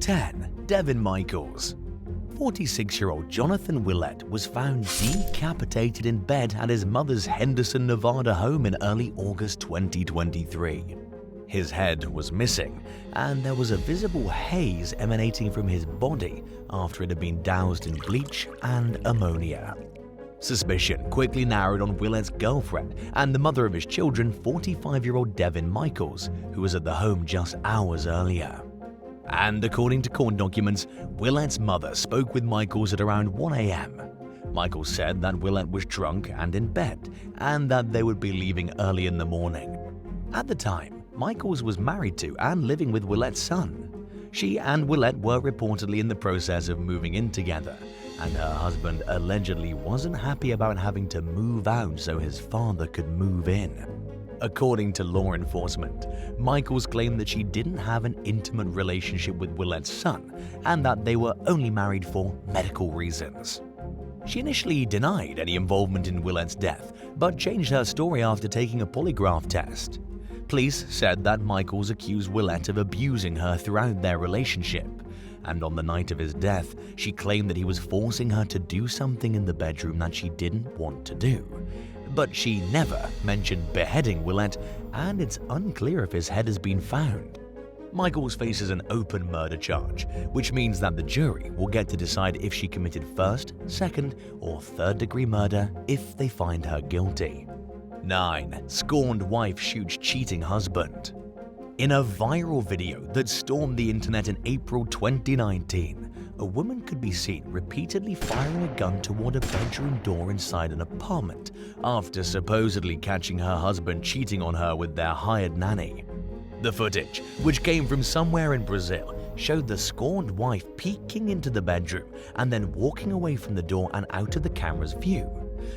10. Devin Michaels. 46-year-old Jonathan Willett was found decapitated in bed at his mother's Henderson, Nevada home in early August 2023. His head was missing, and there was a visible haze emanating from his body after it had been doused in bleach and ammonia. Suspicion quickly narrowed on Willett's girlfriend and the mother of his children, 45-year-old Devin Michaels, who was at the home just hours earlier. And according to court documents, Willett's mother spoke with Michaels at around 1 a.m. Michaels said that Willett was drunk and in bed, and that they would be leaving early in the morning. At the time, Michaels was married to and living with Willett's son. She and Willett were reportedly in the process of moving in together, and her husband allegedly wasn't happy about having to move out so his father could move in. According to law enforcement, Michaels claimed that she didn't have an intimate relationship with Willett's son and that they were only married for medical reasons. She initially denied any involvement in Willett's death, but changed her story after taking a polygraph test. Police said that Michaels accused Willett of abusing her throughout their relationship, and on the night of his death, she claimed that he was forcing her to do something in the bedroom that she didn't want to do. But she never mentioned beheading Willett, and it's unclear if his head has been found. Michaels faces an open murder charge, which means that the jury will get to decide if she committed first, second, or third-degree murder if they find her guilty. 9. Scorned wife shoots cheating husband. In a viral video that stormed the internet in April 2019, a woman could be seen repeatedly firing a gun toward a bedroom door inside an apartment after supposedly catching her husband cheating on her with their hired nanny. The footage, which came from somewhere in Brazil, showed the scorned wife peeking into the bedroom and then walking away from the door and out of the camera's view.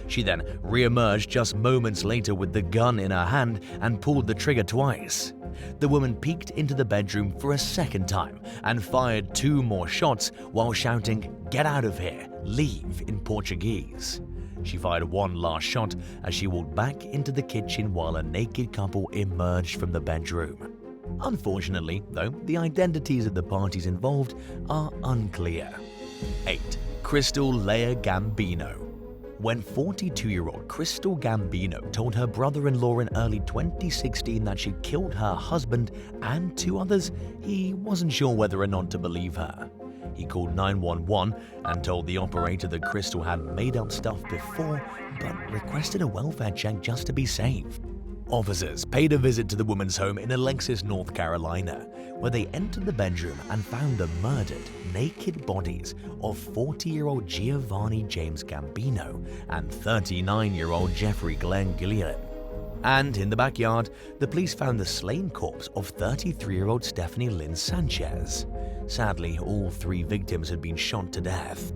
She then re-emerged just moments later with the gun in her hand and pulled the trigger twice. The woman peeked into the bedroom for a second time and fired 2 more shots while shouting, "Get out of here, leave," in Portuguese. She fired 1 last shot as she walked back into the kitchen while a naked couple emerged from the bedroom. Unfortunately, though, the identities of the parties involved are unclear. 8. Crystal Leia Gambino. When 42-year-old Crystal Gambino told her brother-in-law in early 2016 that she'd killed her husband and 2 others, he wasn't sure whether or not to believe her. He called 911 and told the operator that Crystal had made up stuff before, but requested a welfare check just to be safe. Officers paid a visit to the woman's home in Alexis, North Carolina, where they entered the bedroom and found the murdered, naked bodies of 40-year-old Giovanni James Gambino and 39-year-old Jeffrey Glenn Gillian. And in the backyard, the police found the slain corpse of 33-year-old Stephanie Lynn Sanchez. Sadly, all 3 victims had been shot to death.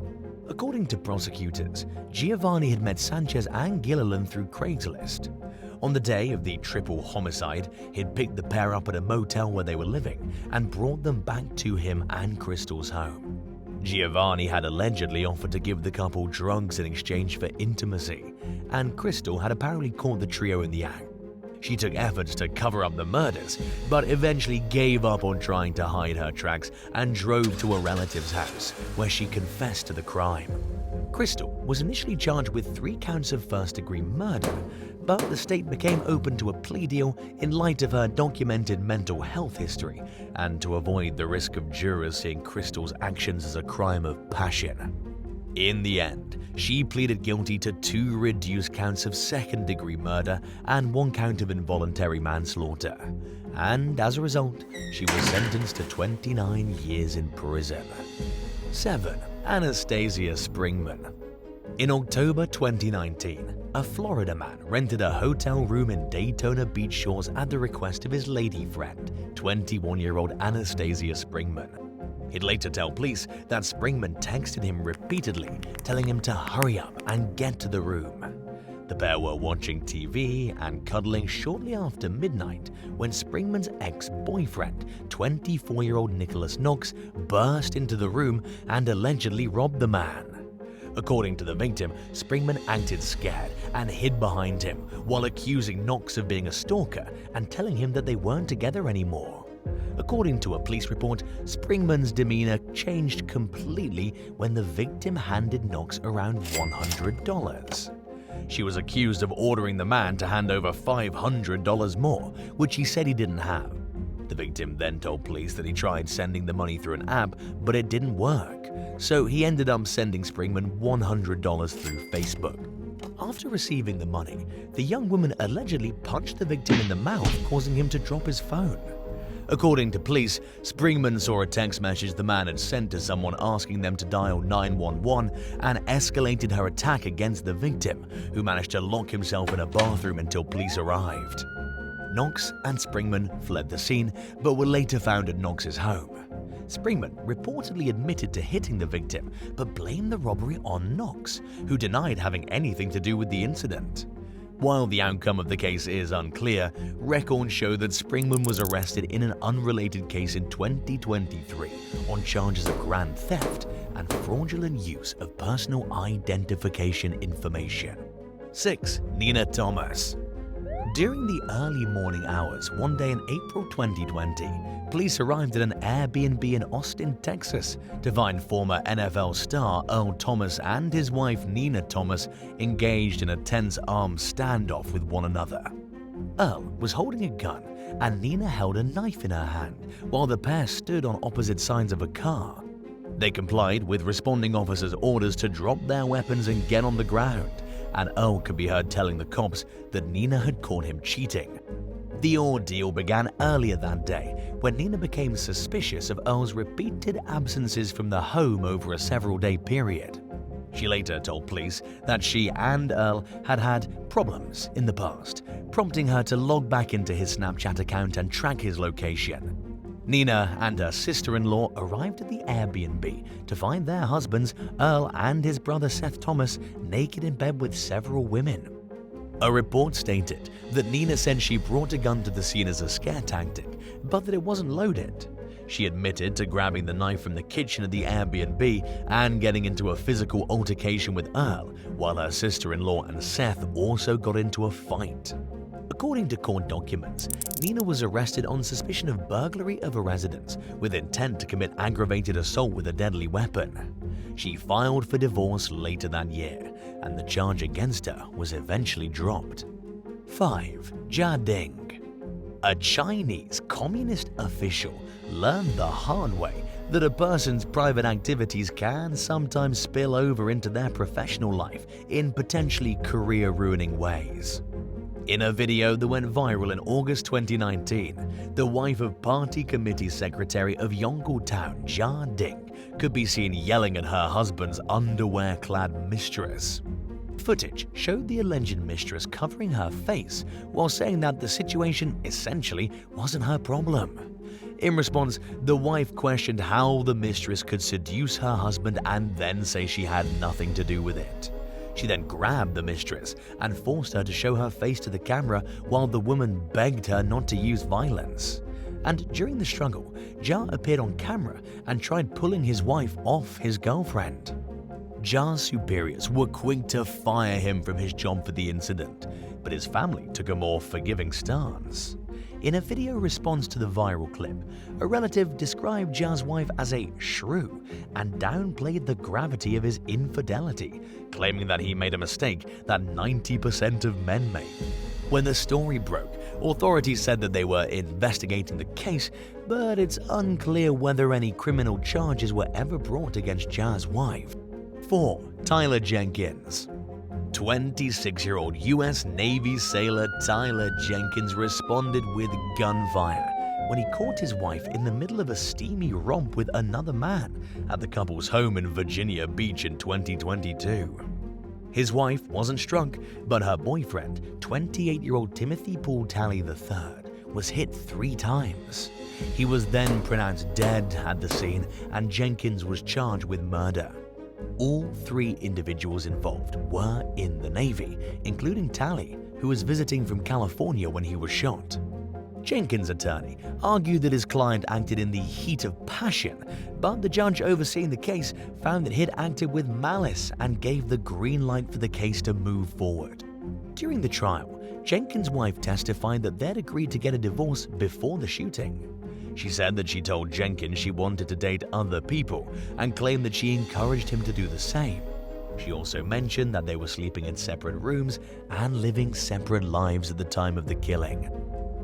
According to prosecutors, Giovanni had met Sanchez and Gilliland through Craigslist. On the day of the triple homicide, he'd picked the pair up at a motel where they were living and brought them back to him and Crystal's home. Giovanni had allegedly offered to give the couple drugs in exchange for intimacy, and Crystal had apparently caught the trio in the act. She took efforts to cover up the murders, but eventually gave up on trying to hide her tracks and drove to a relative's house, where she confessed to the crime. Crystal was initially charged with 3 counts of first-degree murder, but the state became open to a plea deal in light of her documented mental health history and to avoid the risk of jurors seeing Crystal's actions as a crime of passion. In the end, she pleaded guilty to 2 reduced counts of second-degree murder and 1 count of involuntary manslaughter, and as a result, she was sentenced to 29 years in prison. 7. Anastasia Springman. In October 2019, a Florida man rented a hotel room in Daytona Beach Shores at the request of his lady friend, 21-year-old Anastasia Springman. He'd later tell police that Springman texted him repeatedly, telling him to hurry up and get to the room. The pair were watching TV and cuddling shortly after midnight when Springman's ex-boyfriend, 24-year-old Nicholas Knox, burst into the room and allegedly robbed the man. According to the victim, Springman acted scared and hid behind him while accusing Knox of being a stalker and telling him that they weren't together anymore. According to a police report, Springman's demeanor changed completely when the victim handed Knox around $100. She was accused of ordering the man to hand over $500 more, which he said he didn't have. The victim then told police that he tried sending the money through an app, but it didn't work, so he ended up sending Springman $100 through Facebook. After receiving the money, the young woman allegedly punched the victim in the mouth, causing him to drop his phone. According to police, Springman saw a text message the man had sent to someone asking them to dial 911 and escalated her attack against the victim, who managed to lock himself in a bathroom until police arrived. Knox and Springman fled the scene, but were later found at Knox's home. Springman reportedly admitted to hitting the victim, but blamed the robbery on Knox, who denied having anything to do with the incident. While the outcome of the case is unclear, records show that Springman was arrested in an unrelated case in 2023 on charges of grand theft and fraudulent use of personal identification information. 6. Nina Thomas. During the early morning hours one day in April 2020, police arrived at an Airbnb in Austin, Texas to find former NFL star Earl Thomas and his wife Nina Thomas engaged in a tense armed standoff with one another. Earl was holding a gun and Nina held a knife in her hand while the pair stood on opposite sides of a car. They complied with responding officers' orders to drop their weapons and get on the ground, and Earl could be heard telling the cops that Nina had caught him cheating. The ordeal began earlier that day when Nina became suspicious of Earl's repeated absences from the home over a several-day period. She later told police that she and Earl had had problems in the past, prompting her to log back into his Snapchat account and track his location. Nina and her sister-in-law arrived at the Airbnb to find their husbands, Earl and his brother Seth Thomas, naked in bed with several women. A report stated that Nina said she brought a gun to the scene as a scare tactic, but that it wasn't loaded. She admitted to grabbing the knife from the kitchen of the Airbnb and getting into a physical altercation with Earl, while her sister-in-law and Seth also got into a fight. According to court documents, Nina was arrested on suspicion of burglary of a residence with intent to commit aggravated assault with a deadly weapon. She filed for divorce later that year, and the charge against her was eventually dropped. 5. Jiading. A Chinese communist official learned the hard way that a person's private activities can sometimes spill over into their professional life in potentially career-ruining ways. In a video that went viral in August 2019, the wife of party committee secretary of Yonggul Town, Jiading, could be seen yelling at her husband's underwear-clad mistress. Footage showed the alleged mistress covering her face while saying that the situation essentially wasn't her problem. In response, the wife questioned how the mistress could seduce her husband and then say she had nothing to do with it. She then grabbed the mistress and forced her to show her face to the camera while the woman begged her not to use violence. And during the struggle, Jia appeared on camera and tried pulling his wife off his girlfriend. Jia's superiors were quick to fire him from his job for the incident, but his family took a more forgiving stance. In a video response to the viral clip, a relative described Jia's wife as a shrew and downplayed the gravity of his infidelity, claiming that he made a mistake that 90% of men make. When the story broke, authorities said that they were investigating the case, but it's unclear whether any criminal charges were ever brought against Jia's wife. 4. Tyler Jenkins. 26-year-old U.S. Navy sailor Tyler Jenkins responded with gunfire when he caught his wife in the middle of a steamy romp with another man at the couple's home in Virginia Beach in 2022. His wife wasn't struck, but her boyfriend, 28-year-old Timothy Paul Talley III, was hit 3 times. He was then pronounced dead at the scene, and Jenkins was charged with murder. All 3 individuals involved were in the Navy, including Talley, who was visiting from California when he was shot. Jenkins' attorney argued that his client acted in the heat of passion, but the judge overseeing the case found that he'd acted with malice and gave the green light for the case to move forward. During the trial, Jenkins' wife testified that they'd agreed to get a divorce before the shooting. She said that she told Jenkins she wanted to date other people and claimed that she encouraged him to do the same. She also mentioned that they were sleeping in separate rooms and living separate lives at the time of the killing.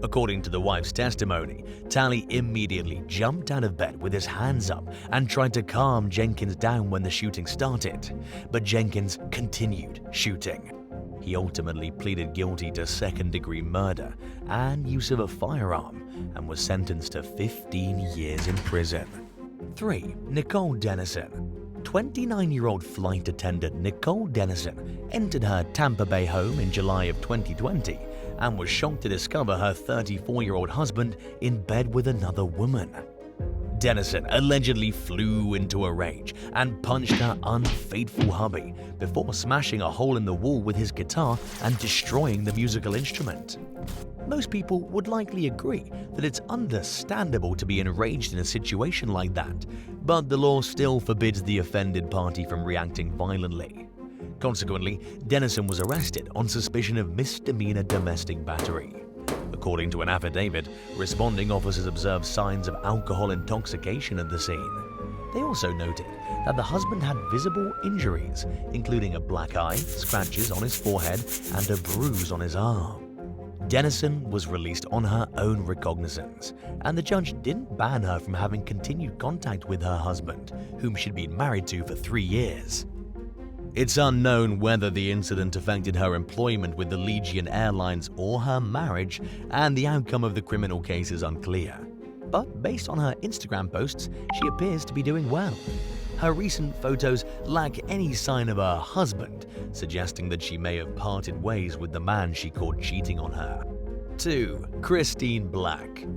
According to the wife's testimony, Talley immediately jumped out of bed with his hands up and tried to calm Jenkins down when the shooting started, but Jenkins continued shooting. He ultimately pleaded guilty to second-degree murder and use of a firearm and was sentenced to 15 years in prison. 3. Nicole Dennison. 29-year-old flight attendant Nicole Dennison entered her Tampa Bay home in July of 2020 and was shocked to discover her 34-year-old husband in bed with another woman. Dennison allegedly flew into a rage and punched her unfaithful hubby before smashing a hole in the wall with his guitar and destroying the musical instrument. Most people would likely agree that it's understandable to be enraged in a situation like that, but the law still forbids the offended party from reacting violently. Consequently, Dennison was arrested on suspicion of misdemeanor domestic battery. According to an affidavit, responding officers observed signs of alcohol intoxication at the scene. They also noted that the husband had visible injuries, including a black eye, scratches on his forehead, and a bruise on his arm. Dennison was released on her own recognizance, and the judge didn't ban her from having continued contact with her husband, whom she'd been married to for 3 years. It's unknown whether the incident affected her employment with the Legion Airlines or her marriage, and the outcome of the criminal case is unclear. But based on her Instagram posts, she appears to be doing well. Her recent photos lack any sign of her husband, suggesting that she may have parted ways with the man she caught cheating on her. 2. Christine Black.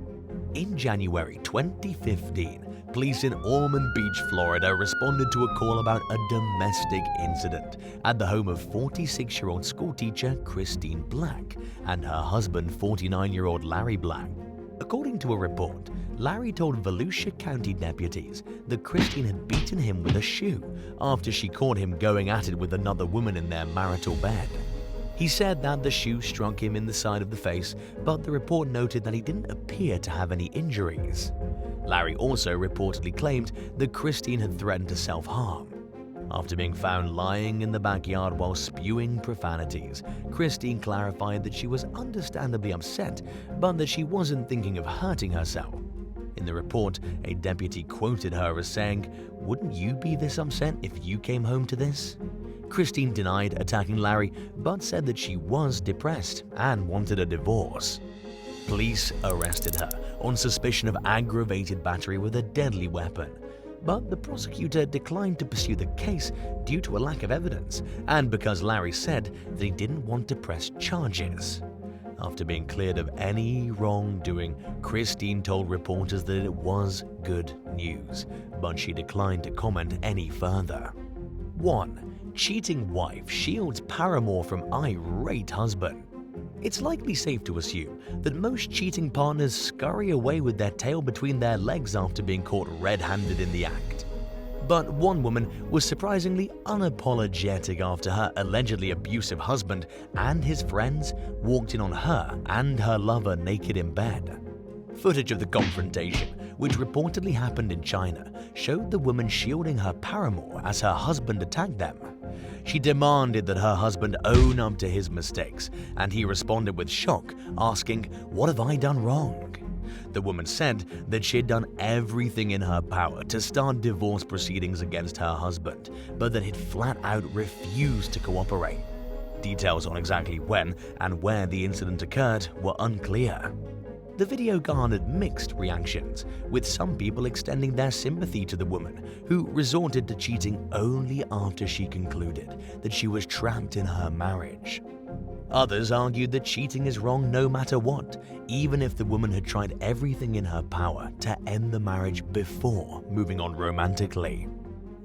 In January 2015, police in Ormond Beach, Florida responded to a call about a domestic incident at the home of 46-year-old schoolteacher Christine Black and her husband 49-year-old Larry Black. According to a report, Larry told Volusia County deputies that Christine had beaten him with a shoe after she caught him going at it with another woman in their marital bed. He said that the shoe struck him in the side of the face, but the report noted that he didn't appear to have any injuries. Larry also reportedly claimed that Christine had threatened to self-harm. After being found lying in the backyard while spewing profanities, Christine clarified that she was understandably upset, but that she wasn't thinking of hurting herself. In the report, a deputy quoted her as saying, "Wouldn't you be this upset if you came home to this?" Christine denied attacking Larry, but said that she was depressed and wanted a divorce. Police arrested her on suspicion of aggravated battery with a deadly weapon, but the prosecutor declined to pursue the case due to a lack of evidence and because Larry said that he didn't want to press charges. After being cleared of any wrongdoing, Christine told reporters that it was good news, but she declined to comment any further. 1. Cheating wife shields paramour from irate husband. It's likely safe to assume that most cheating partners scurry away with their tail between their legs after being caught red-handed in the act. But one woman was surprisingly unapologetic after her allegedly abusive husband and his friends walked in on her and her lover naked in bed. Footage of the confrontation, which reportedly happened in China, showed the woman shielding her paramour as her husband attacked them. She demanded that her husband own up to his mistakes, and he responded with shock, asking, "What have I done wrong?" The woman said that she had done everything in her power to start divorce proceedings against her husband, but that he'd flat out refused to cooperate. Details on exactly when and where the incident occurred were unclear. The video garnered mixed reactions, with some people extending their sympathy to the woman, who resorted to cheating only after she concluded that she was trapped in her marriage. Others argued that cheating is wrong no matter what, even if the woman had tried everything in her power to end the marriage before moving on romantically.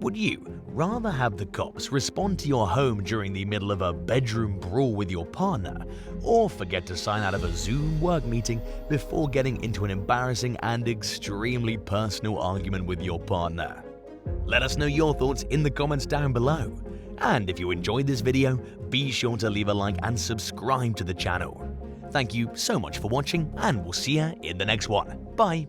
Would you rather have the cops respond to your home during the middle of a bedroom brawl with your partner, or forget to sign out of a Zoom work meeting before getting into an embarrassing and extremely personal argument with your partner? Let us know your thoughts in the comments down below. And if you enjoyed this video, be sure to leave a like and subscribe to the channel. Thank you so much for watching, and we'll see you in the next one. Bye!